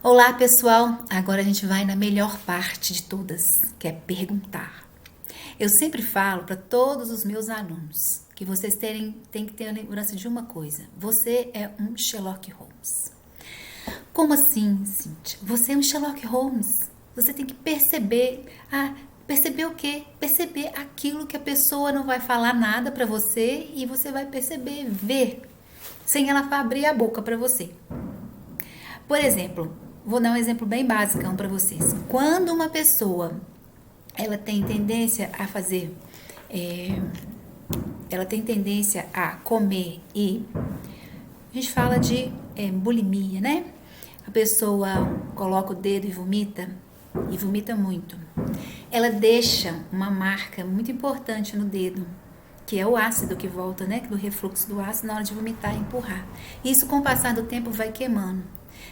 Olá, pessoal! Agora a gente vai na melhor parte de todas, que é perguntar. Eu sempre falo para todos os meus alunos que vocês têm que ter a lembrança de uma coisa: você é um Sherlock Holmes. Como assim, Cíntia? Você é um Sherlock Holmes. Você tem que perceber. Perceber o quê? Perceber aquilo que a pessoa não vai falar nada para você e você vai perceber, ver, sem ela abrir a boca para você. Por exemplo, vou dar um exemplo bem básico para vocês. Quando uma pessoa ela tem tendência a fazer, ela tem tendência a comer e a gente fala de bulimia, né? A pessoa coloca o dedo e vomita muito. Ela deixa uma marca muito importante no dedo, que é o ácido que volta, né? Do refluxo do ácido na hora de vomitar e empurrar. Isso, com o passar do tempo, vai queimando.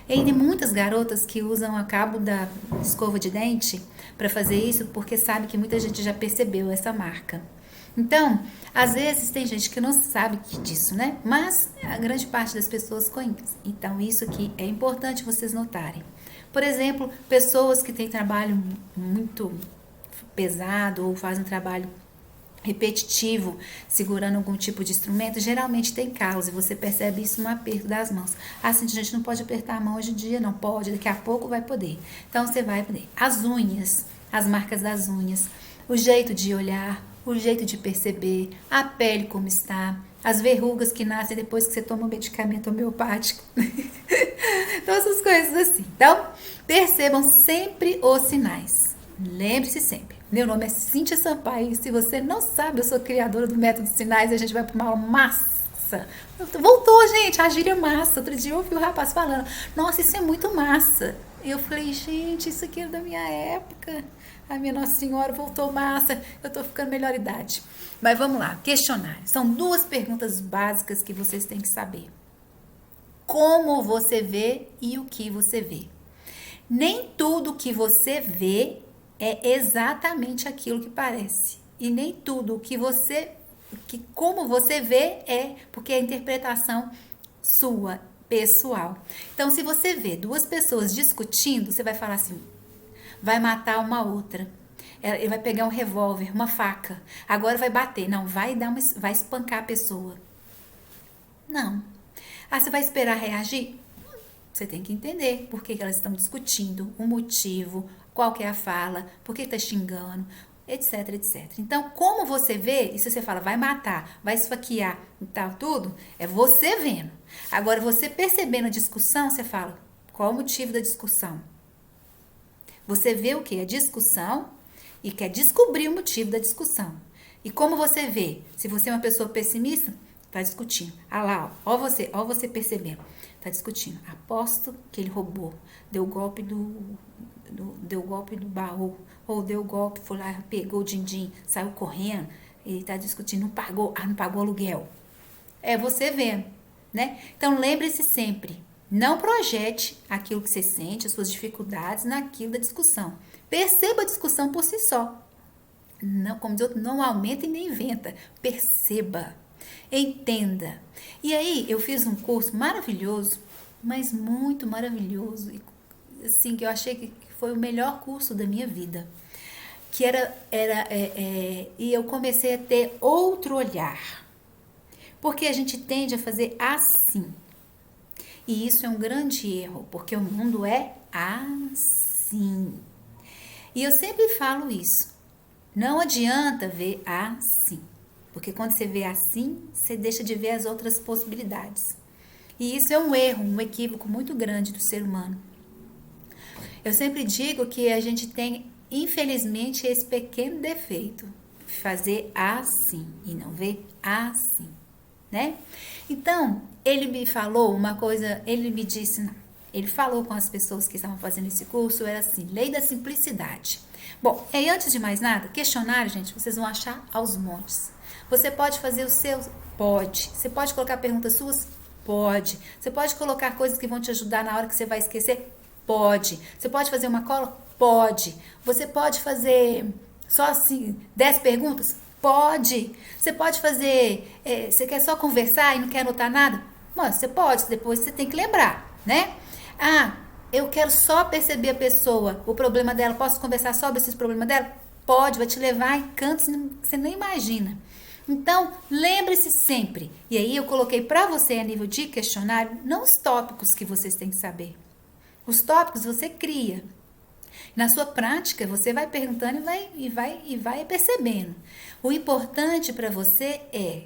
E tem muitas garotas que usam a cabo da escova de dente para fazer isso, porque sabe que muita gente já percebeu essa marca. Então, às vezes tem gente que não sabe disso, né? Mas a grande parte das pessoas conhece. Então, isso aqui é importante vocês notarem. Por exemplo, pessoas que têm trabalho muito pesado ou fazem um trabalho repetitivo, segurando algum tipo de instrumento, geralmente tem causa, e você percebe isso no aperto das mãos. Assim, a gente não pode apertar a mão hoje em dia, não pode, daqui a pouco vai poder. Então, você vai poder. As unhas, as marcas das unhas, o jeito de olhar, o jeito de perceber, a pele como está, as verrugas que nascem depois que você toma um medicamento homeopático. Então, essas coisas assim. Então, percebam sempre os sinais. Lembre-se sempre. Meu nome é Cíntia Sampaio e se você não sabe, eu sou criadora do método de sinais e a gente vai para uma aula massa. Voltou, gente, a gíria massa. Outro dia eu ouvi o rapaz falando, nossa, isso é muito massa. E eu falei, gente, isso aqui é da minha época. A minha Nossa Senhora voltou massa, eu tô ficando melhor idade. Mas vamos lá, questionário. São 2 perguntas básicas que vocês têm que saber. Como você vê e o que você vê. Nem tudo que você vê é exatamente aquilo que parece. E nem tudo como você vê é porque é a interpretação sua, pessoal. Então, se você vê 2 pessoas discutindo, você vai falar assim, vai matar uma outra. Ele vai pegar um revólver, uma faca. Agora vai bater. Não, vai espancar a pessoa. Não. Você vai esperar reagir? Você tem que entender por que elas estão discutindo, o motivo, qual que é a fala, por que está xingando, etc, etc. Então, como você vê, e se você fala, vai matar, vai esfaquear e tal, tudo, é você vendo. Agora, você percebendo a discussão, você fala, qual o motivo da discussão? Você vê o que? A discussão e quer descobrir o motivo da discussão. E como você vê? Se você é uma pessoa pessimista, tá discutindo. Ó você percebendo. Tá discutindo. Aposto que ele roubou. Deu golpe deu golpe do baú. Ou deu golpe, foi lá, pegou o din-din, saiu correndo. Ele tá discutindo, não pagou aluguel. É você vendo, né? Então, lembre-se sempre. Não projete aquilo que você sente, as suas dificuldades, naquilo da discussão. Perceba a discussão por si só. Não, como diz outro, não aumenta e nem inventa. Perceba. Entenda. E aí, eu fiz um curso maravilhoso, mas muito maravilhoso, e assim, que eu achei que foi o melhor curso da minha vida. Que e eu comecei a ter outro olhar. Porque a gente tende a fazer assim. E isso é um grande erro, porque o mundo é assim. E eu sempre falo isso. Não adianta ver assim. Porque quando você vê assim, você deixa de ver as outras possibilidades. E isso é um erro, um equívoco muito grande do ser humano. Eu sempre digo que a gente tem, infelizmente, esse pequeno defeito. Fazer assim e não ver assim, né? Então, ele me falou uma coisa, ele me disse, não. Ele falou com as pessoas que estavam fazendo esse curso, era assim, lei da simplicidade. Bom, e antes de mais nada, questionário, gente, vocês vão achar aos montes. Você pode fazer os seus? Pode. Você pode colocar perguntas suas? Pode. Você pode colocar coisas que vão te ajudar na hora que você vai esquecer? Pode. Você pode fazer uma cola? Pode. Você pode fazer só assim, 10 perguntas? Pode. Você pode fazer, você quer só conversar e não quer anotar nada? Mas você pode, depois você tem que lembrar, né? eu quero só perceber a pessoa, o problema dela, posso conversar sobre esses problemas dela? Pode, vai te levar em cantos que você nem imagina. Então, lembre-se sempre. E aí eu coloquei para você a nível de questionário, não os tópicos que vocês têm que saber. Os tópicos você cria. Na sua prática, você vai perguntando e vai percebendo. O importante para você é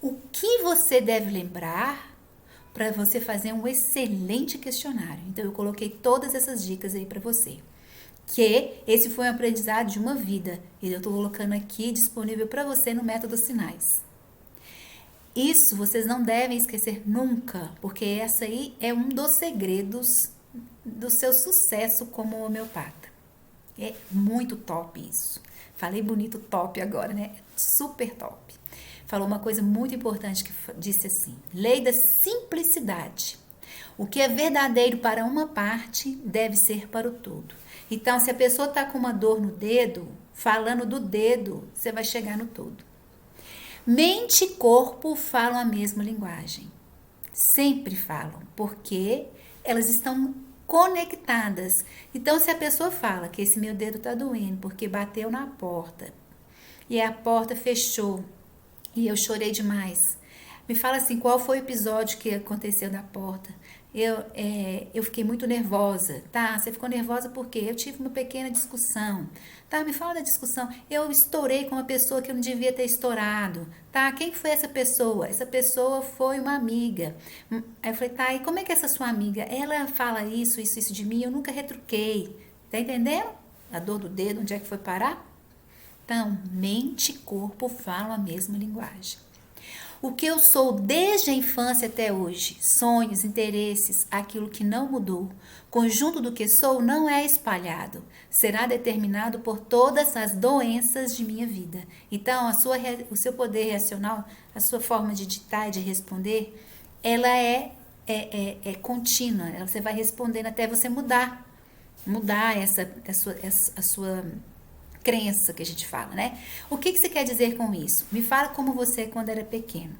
o que você deve lembrar para você fazer um excelente questionário. Então, eu coloquei todas essas dicas aí para você. Que esse foi um aprendizado de uma vida. E eu estou colocando aqui disponível para você no Método Sinais. Isso vocês não devem esquecer nunca, porque essa aí é um dos segredos do seu sucesso como homeopata. É muito top isso. Falei bonito top agora, né? Super top. Falou uma coisa muito importante que disse assim: lei da simplicidade. O que é verdadeiro para uma parte deve ser para o todo. Então, se a pessoa está com uma dor no dedo, falando do dedo, você vai chegar no todo. Mente e corpo falam a mesma linguagem. Sempre falam, porque elas estão conectadas. Então, se a pessoa fala que esse meu dedo está doendo porque bateu na porta e a porta fechou e eu chorei demais, me fala assim, qual foi o episódio que aconteceu na porta? Eu fiquei muito nervosa, tá? Você ficou nervosa porque eu tive uma pequena discussão, tá? Me fala da discussão. Eu estourei com uma pessoa que eu não devia ter estourado, tá? Quem foi essa pessoa? Essa pessoa foi uma amiga. Aí eu falei, tá, e como é que essa sua amiga? Ela fala isso de mim, eu nunca retruquei. Tá entendendo? A dor do dedo, onde é que foi parar? Então, mente e corpo falam a mesma linguagem. O que eu sou desde a infância até hoje, sonhos, interesses, aquilo que não mudou, conjunto do que sou não é espalhado, será determinado por todas as doenças de minha vida. Então, o seu poder racional, a sua forma de ditar e de responder, ela é contínua, você vai respondendo até você mudar a sua crença que a gente fala, né? O que você quer dizer com isso? Me fala como você quando era pequeno.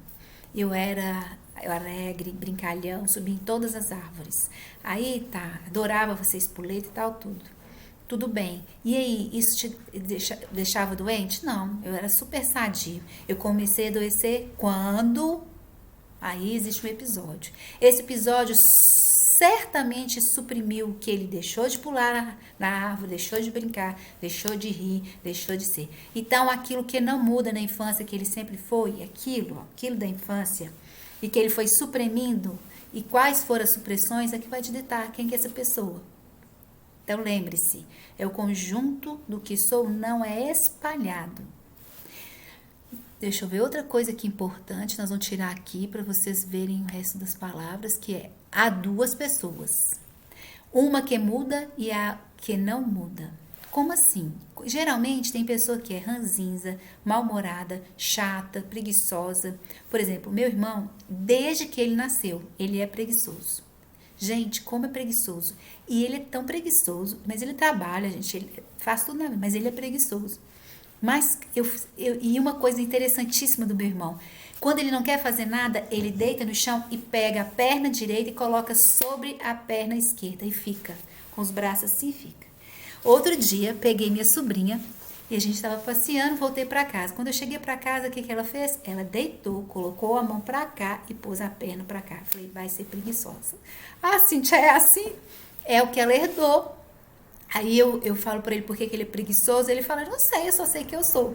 Eu era alegre, brincalhão, subia em todas as árvores. Aí tá, adorava você espoleta e tal, tudo. Tudo bem. E aí, isso te deixava doente? Não, eu era super sadio. Eu comecei a adoecer quando... Aí existe um episódio. Esse episódio certamente suprimiu que ele deixou de pular na árvore, deixou de brincar, deixou de rir, deixou de ser. Então, aquilo que não muda na infância, que ele sempre foi, aquilo da infância, e que ele foi suprimindo, e quais foram as supressões, é que vai te ditar quem que é essa pessoa. Então, lembre-se, é o conjunto do que sou, não é espalhado. Deixa eu ver outra coisa aqui importante, nós vamos tirar aqui para vocês verem o resto das palavras, que é: há duas pessoas, uma que muda e a que não muda. Como assim? Geralmente tem pessoa que é ranzinza, mal-humorada, chata, preguiçosa. Por exemplo, meu irmão, desde que ele nasceu, ele é preguiçoso. Gente, como é preguiçoso. E ele é tão preguiçoso, mas ele trabalha, gente, ele faz tudo na vida, mas ele é preguiçoso. Mas e uma coisa interessantíssima do meu irmão, quando ele não quer fazer nada, ele deita no chão e pega a perna direita e coloca sobre a perna esquerda e fica com os braços assim, fica. Outro dia, peguei minha sobrinha e a gente estava passeando, voltei para casa. Quando eu cheguei para casa, o que ela fez? Ela deitou, colocou a mão para cá e pôs a perna para cá. Falei, vai ser preguiçosa. Ah, Cíntia, é assim? É o que ela herdou. Aí eu falo para ele por que ele é preguiçoso, ele fala, não sei, eu só sei que eu sou.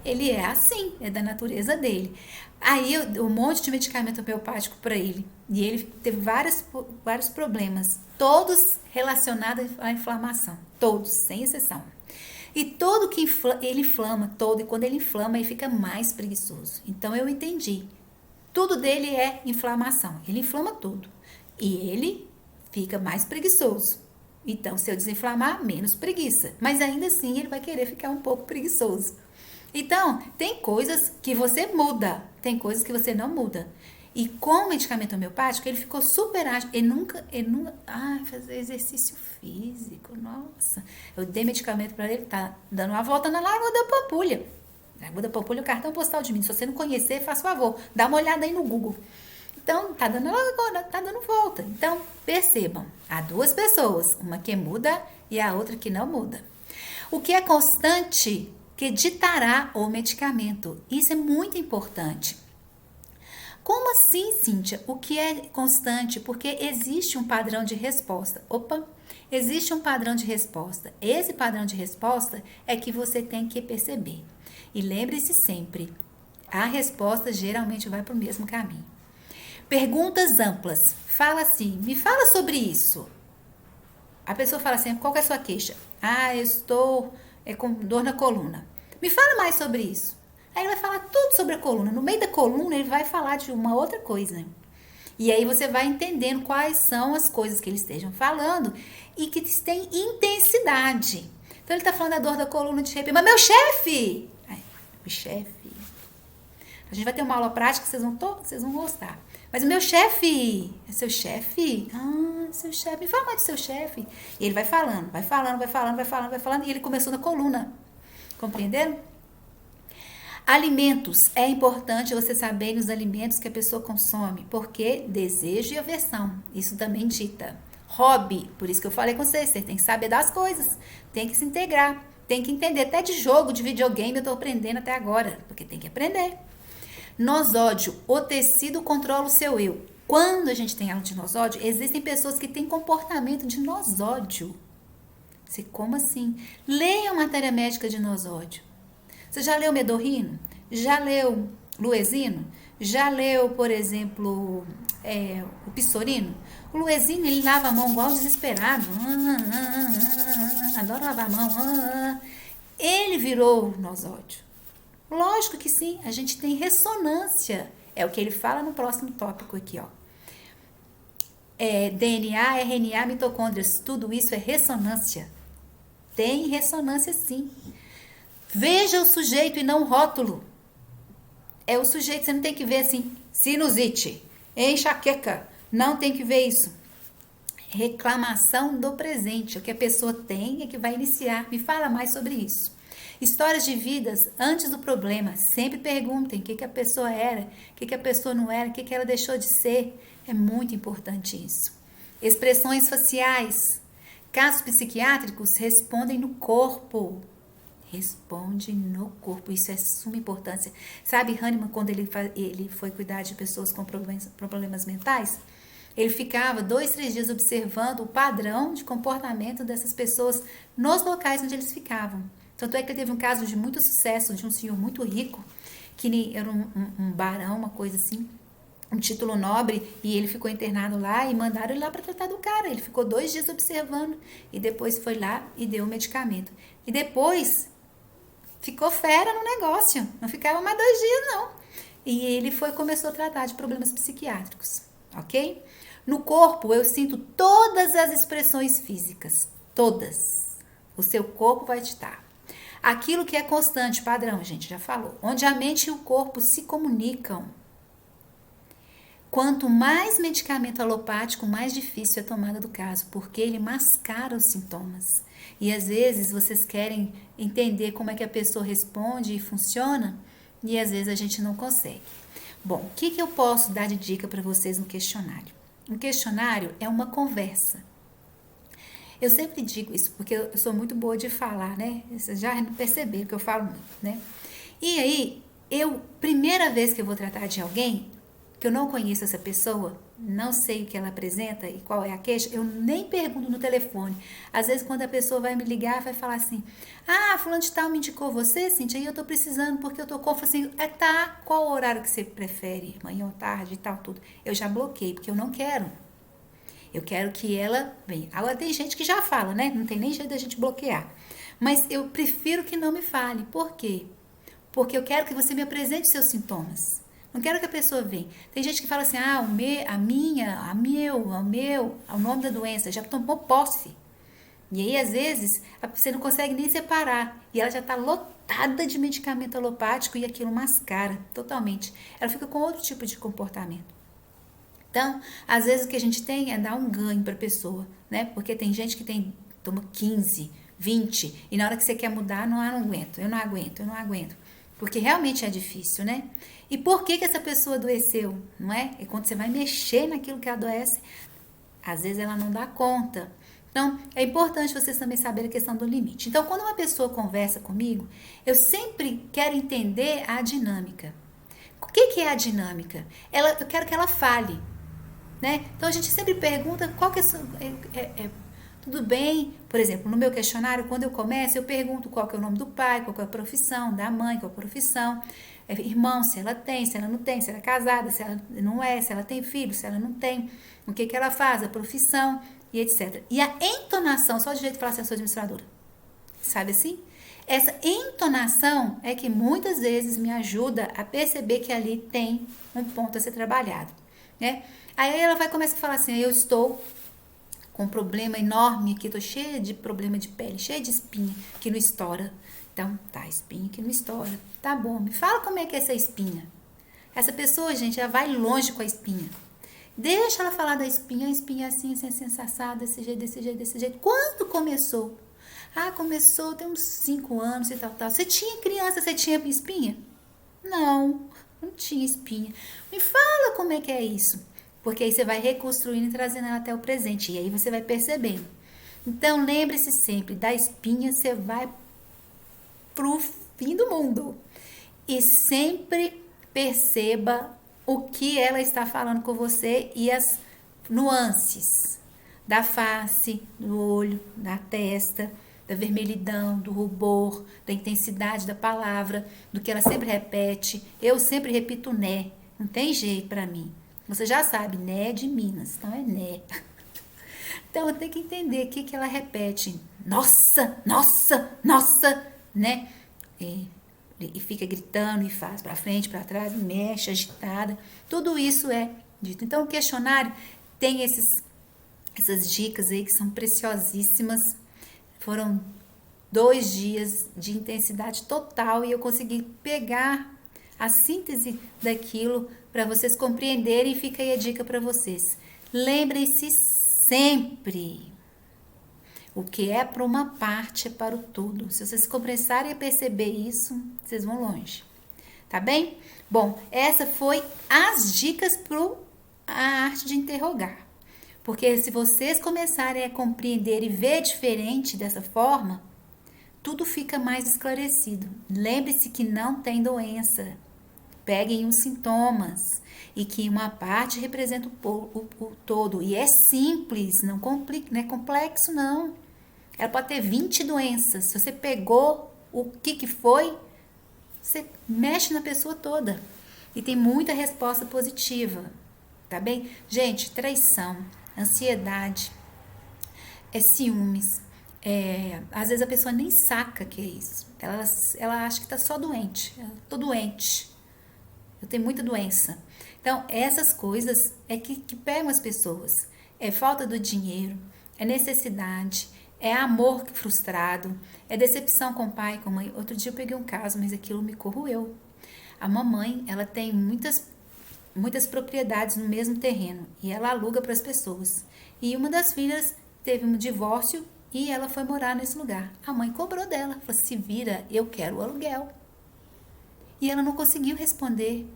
Ele é assim, é da natureza dele. Aí um monte de medicamento homeopático para ele. E ele teve vários problemas, todos relacionados à inflamação, todos, sem exceção. E todo que ele inflama, todo, e quando ele inflama, ele fica mais preguiçoso. Então eu entendi. Tudo dele é inflamação, ele inflama tudo. E ele fica mais preguiçoso. Então, se eu desinflamar, menos preguiça. Mas ainda assim, ele vai querer ficar um pouco preguiçoso. Então, tem coisas que você muda, tem coisas que você não muda. E com o medicamento homeopático, ele ficou super ágil. Ele nunca, fazer exercício físico, nossa. Eu dei medicamento para ele, tá dando uma volta na Lagoa da Pampulha. Lagoa da Pampulha é o cartão postal de mim. Se você não conhecer, faça favor, dá uma olhada aí no Google. Então, tá dando volta. Então, percebam, há duas pessoas, uma que muda e a outra que não muda. O que é constante que ditará o medicamento. Isso é muito importante. Como assim, Cíntia? O que é constante? Porque existe um padrão de resposta. Existe um padrão de resposta. Esse padrão de resposta é que você tem que perceber. E lembre-se sempre, a resposta geralmente vai para o mesmo caminho. Perguntas amplas. Fala assim, me fala sobre isso. A pessoa fala assim, qual que é a sua queixa? Eu estou com dor na coluna. Me fala mais sobre isso. Aí ele vai falar tudo sobre a coluna. No meio da coluna, ele vai falar de uma outra coisa. E aí você vai entendendo quais são as coisas que eles estejam falando e que têm intensidade. Então, ele está falando da dor da coluna de repente. Mas meu chefe! O chefe. A gente vai ter uma aula prática, vocês vão gostar. Mas o meu chefe, é seu chefe? Seu chefe, me fala mais do seu chefe. E ele vai falando, e ele começou na coluna. Compreenderam? Alimentos. É importante você saber os alimentos que a pessoa consome, porque desejo e aversão, isso também dita. Hobby, por isso que eu falei com vocês, você tem que saber das coisas, tem que se integrar, tem que entender. Até de jogo, de videogame, eu tô aprendendo até agora, porque tem que aprender. Nosódio, o tecido controla o seu eu. Quando a gente tem aula de nosódio, existem pessoas que têm comportamento de nosódio. Como assim? Leia a matéria médica de nosódio. Você já leu Medorrino? Já leu Luezino? Já leu, por exemplo, o Pissorino? O Luezino, ele lava a mão igual desesperado. Adora lavar a mão. Ele virou nosódio. Lógico que sim, a gente tem ressonância. É o que ele fala no próximo tópico aqui, ó. DNA, RNA, mitocôndrias, tudo isso é ressonância. Tem ressonância sim. Veja o sujeito e não o rótulo. É o sujeito, você não tem que ver assim, sinusite, enxaqueca, não tem que ver isso. Reclamação do presente, o que a pessoa tem é que vai iniciar. Me fala mais sobre isso. Histórias de vidas antes do problema. Sempre perguntem o que a pessoa era, o que a pessoa não era, o que ela deixou de ser. É muito importante isso. Expressões faciais. Casos psiquiátricos respondem no corpo. Responde no corpo. Isso é suma importância. Sabe, Hahnemann, quando ele foi cuidar de pessoas com problemas mentais, ele ficava 2, 3 dias observando o padrão de comportamento dessas pessoas nos locais onde eles ficavam. Tanto é que ele teve um caso de muito sucesso de um senhor muito rico, que era um barão, uma coisa assim, um título nobre, e ele ficou internado lá e mandaram ele lá para tratar do cara. Ele ficou 2 dias observando e depois foi lá e deu o medicamento. E depois ficou fera no negócio, não ficava mais 2 dias não. E ele começou a tratar de problemas psiquiátricos, ok? No corpo eu sinto todas as expressões físicas, todas. O seu corpo vai ditar. Aquilo que é constante, padrão, a gente já falou. Onde a mente e o corpo se comunicam. Quanto mais medicamento alopático, mais difícil é a tomada do caso, porque ele mascara os sintomas. E às vezes vocês querem entender como é que a pessoa responde e funciona, e às vezes a gente não consegue. Bom, o que eu posso dar de dica para vocês no questionário? Um questionário é uma conversa. Eu sempre digo isso, porque eu sou muito boa de falar, né? Vocês já perceberam que eu falo muito, né? E aí, primeira vez que eu vou tratar de alguém, que eu não conheço essa pessoa, não sei o que ela apresenta e qual é a queixa, eu nem pergunto no telefone. Às vezes, quando a pessoa vai me ligar, vai falar assim, fulano de tal me indicou você, Cíntia, e eu tô precisando, porque eu tô com, assim, tá, qual o horário que você prefere? Manhã ou tarde e tal, tudo. Eu já bloqueei, porque eu não quero. Eu quero que ela venha. Agora, tem gente que já fala, né? Não tem nem jeito da gente bloquear. Mas eu prefiro que não me fale. Por quê? Porque eu quero que você me apresente seus sintomas. Não quero que a pessoa venha. Tem gente que fala assim, o nome da doença, já tomou posse. E aí, às vezes, você não consegue nem separar. E ela já está lotada de medicamento alopático e aquilo mascara totalmente. Ela fica com outro tipo de comportamento. Então, às vezes o que a gente tem é dar um ganho para a pessoa, né? Porque tem gente que toma 15, 20, e na hora que você quer mudar, eu não aguento. Porque realmente é difícil, né? E por que essa pessoa adoeceu, não é? E quando você vai mexer naquilo que adoece, às vezes ela não dá conta. Então, é importante vocês também saberem a questão do limite. Então, quando uma pessoa conversa comigo, eu sempre quero entender a dinâmica. O que é a dinâmica? Eu quero que ela fale, né? Então, a gente sempre pergunta qual que tudo bem? Por exemplo, no meu questionário, quando eu começo, eu pergunto qual que é o nome do pai, qual que é a profissão, da mãe, qual é a profissão, irmão, se ela tem, se ela não tem, se ela é casada, se ela não é, se ela tem filho, se ela não tem, o que ela faz, a profissão e etc. E a entonação, só de jeito de falar assim, eu sou administradora, sabe assim? Essa entonação é que muitas vezes me ajuda a perceber que ali tem um ponto a ser trabalhado, né? Aí ela vai começar a falar assim, eu estou com um problema enorme aqui, tô cheia de problema de pele, cheia de espinha que não estoura. Então, tá, espinha que não estoura. Tá bom, me fala como é que é essa espinha. Essa pessoa, gente, ela vai longe com a espinha. Deixa ela falar da espinha, a espinha assim, assim, sensação, desse jeito, desse jeito, desse jeito. Quando começou? Ah, começou tem uns 5 anos e tal, tal. Você tinha criança, você tinha espinha? Não, não tinha espinha. Me fala como é que é isso. Porque aí você vai reconstruindo e trazendo ela até o presente. E aí você vai percebendo. Então, lembre-se sempre, da espinha você vai pro fim do mundo. E sempre perceba o que ela está falando com você e as nuances da face, do olho, da testa, da vermelhidão, do rubor, da intensidade da palavra, do que ela sempre repete. Eu sempre repito né, não tem jeito para mim. Você já sabe, né é de Minas, então é né. Então eu tenho que entender o que ela repete. Nossa, nossa, nossa, né? E fica gritando e faz para frente, para trás, mexe, agitada. Tudo isso é dito. Então o questionário tem essas dicas aí que são preciosíssimas. Foram 2 dias de intensidade total e eu consegui pegar a síntese daquilo para vocês compreenderem e fica aí a dica para vocês. Lembrem-se sempre, o que é para uma parte é para o todo. Se vocês começarem a perceber isso, vocês vão longe. Tá bem? Bom, essa foi as dicas para a arte de interrogar. Porque se vocês começarem a compreender e ver diferente dessa forma, tudo fica mais esclarecido. Lembre-se que não tem doença. Peguem os sintomas e que uma parte representa o todo. E é simples, não é complexo não. Ela pode ter 20 doenças. Se você pegou o que foi, você mexe na pessoa toda. E tem muita resposta positiva, tá bem? Gente, traição, ansiedade, ciúmes. Às vezes a pessoa nem saca que é isso. Ela acha que tá só doente. Eu tô doente. Eu tenho muita doença. Então, essas coisas é que pegam as pessoas. É falta do dinheiro, é necessidade, é amor frustrado, é decepção com o pai, com a mãe. Outro dia eu peguei um caso, mas aquilo me corroeu. A mamãe, ela tem muitas propriedades no mesmo terreno e ela aluga para as pessoas. E uma das filhas teve um divórcio e ela foi morar nesse lugar. A mãe cobrou dela, falou: se vira, eu quero o aluguel. E ela não conseguiu responder.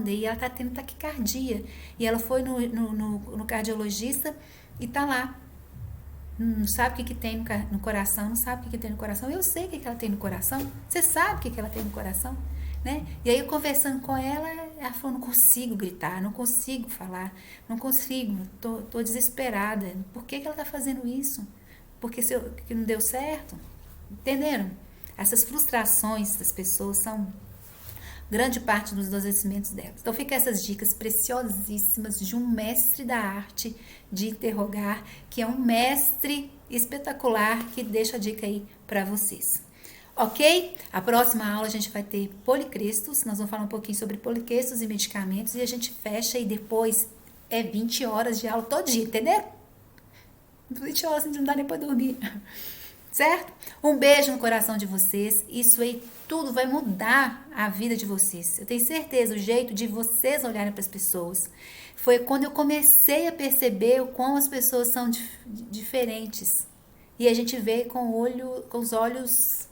E ela tá tendo taquicardia. E ela foi no cardiologista e tá lá. Não sabe o que tem no coração, não sabe o que tem no coração. Eu sei o que ela tem no coração. Você sabe o que ela tem no coração, né? E aí eu conversando com ela, ela falou: não consigo gritar, não consigo falar, não consigo, tô desesperada. Por que ela tá fazendo isso? Porque que não deu certo? Entenderam? Essas frustrações das pessoas são grande parte dos adoecimentos delas. Então fica essas dicas preciosíssimas de um mestre da arte de interrogar, que é um mestre espetacular que deixa a dica aí para vocês. Ok? A próxima aula a gente vai ter policrestos, nós vamos falar um pouquinho sobre policrestos e medicamentos e a gente fecha e depois 20 horas de aula todo dia, entendeu? 20 horas não dá nem para dormir. Certo? Um beijo no coração de vocês. Isso aí tudo vai mudar a vida de vocês. Eu tenho certeza, o jeito de vocês olharem para as pessoas. Foi quando eu comecei a perceber o quão as pessoas são diferentes. E a gente vê com os olhos,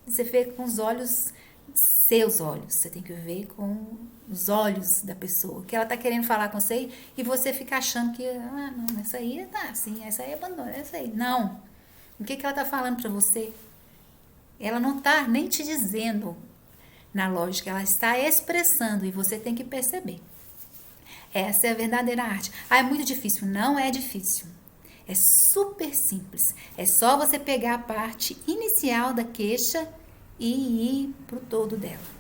você vê com os olhos seus olhos. Você tem que ver com os olhos da pessoa. Que ela tá querendo falar com você e você fica achando que, não, essa aí tá assim, essa aí abandona, essa aí. Não. O que ela tá falando para você? Ela não tá nem te dizendo na lógica, ela está expressando e você tem que perceber. Essa é a verdadeira arte. É muito difícil. Não é difícil. É super simples. É só você pegar a parte inicial da queixa e ir pro todo dela.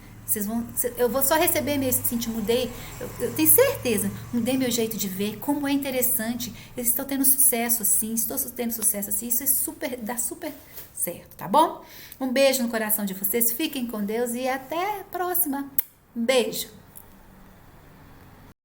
Eu vou só receber mesmo, assim, mudei, eu tenho certeza, mudei meu jeito de ver, como é interessante, eu estou tendo sucesso assim, isso é dá super certo, tá bom? Um beijo no coração de vocês, fiquem com Deus e até a próxima. Beijo!